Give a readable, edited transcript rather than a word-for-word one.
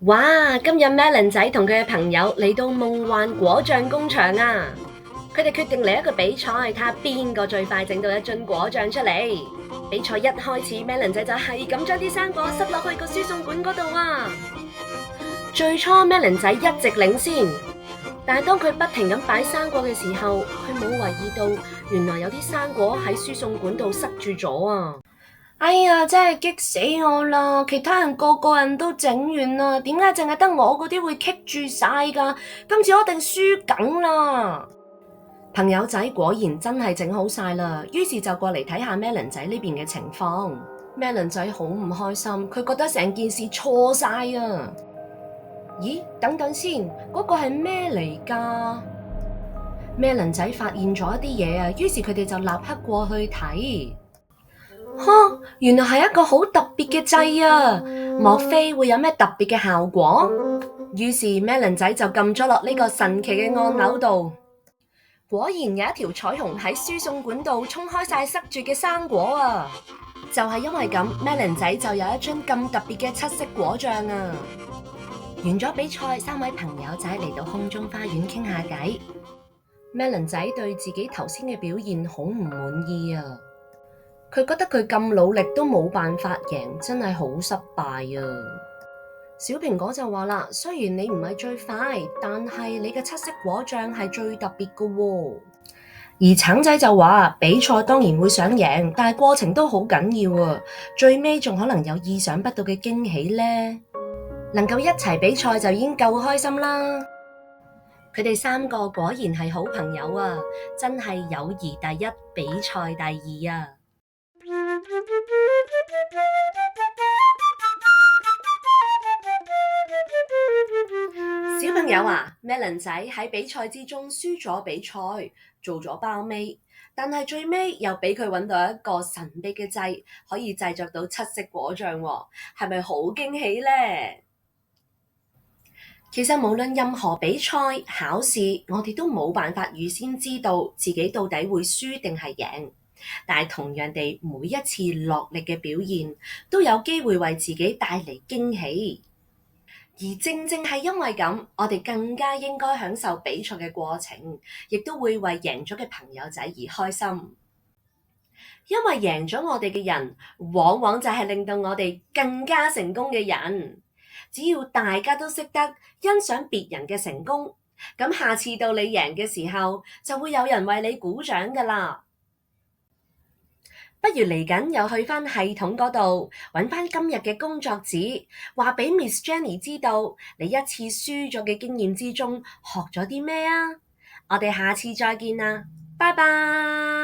哇！今日 Melon 仔同佢嘅朋友嚟到夢幻果醬工場啊！佢哋決定嚟一個比賽，睇下邊個最快整到一樽果醬出嚟。比賽一開始，Melon 仔就係咁將啲生果塞落去個輸送管嗰度啊！最初 Melon 仔一直領先，但係當佢不停咁擺生果嘅時候，佢冇留意到原來有啲生果喺輸送管度塞住咗啊！哎呀，真係激死我啦！其他人個個人都整完啦，點解淨係得我嗰啲會棘住晒㗎？今次我一定輸梗啦！朋友仔果然真係整好晒啦，於是就過嚟睇下 Melon 仔呢邊嘅情況。Melon 仔好唔開心，佢覺得成件事錯晒啊！咦，等等先，嗰個係咩嚟㗎？Melon 仔發現咗一啲嘢啊，於是佢哋就立刻過去睇。原來係一個好特別嘅掣啊！莫非會有咩特別嘅效果？於是 Melon 仔就撳咗落呢個神奇嘅按鈕度，果然有一條彩虹喺輸送管度沖開晒塞住嘅生果啊！就係因為咁 ，Melon 仔就有一樽咁特別嘅七色果醬啊！完咗比賽，三位朋友仔嚟到空中花園傾下偈。Melon 仔對自己頭先嘅表現好唔滿意啊！佢覺得佢咁努力都冇辦法贏，真係好失敗啊！小蘋果就話啦，雖然你唔係最快，但係你嘅七色果醬係最特別㗎喎。而橙仔就話，比賽當然會想贏，但係過程都好緊要啊！最尾仲可能有意想不到嘅驚喜呢。能夠一齊比賽就已經夠開心啦！佢哋三個果然係好朋友啊！真係友誼第一，比賽第二啊！小朋友啊，Melon 仔喺比賽之中輸咗比賽，做咗包尾，但係最尾又俾佢揾到一個神秘嘅掣，可以製作到七色果醬喎，係咪好驚喜呢？其實無論任何比賽、考試，我哋都冇辦法預先知道自己到底會輸定係贏。但係同樣地，每一次落力嘅表現，都有機會為自己帶嚟驚喜。而正正係因為咁，我哋更加應該享受比賽嘅過程，亦都會為贏咗嘅朋友仔而開心。因為贏咗我哋嘅人，往往就係令到我哋更加成功嘅人。只要大家都識得欣賞別人嘅成功，咁下次到你贏嘅時候，就會有人為你鼓掌㗎喇。不如嚟緊又去返系統嗰度揾返今日嘅工作紙，話俾 Miss Jenny 知道你一次輸咗嘅經驗之中學咗啲咩啊！我哋下次再見啦，拜拜。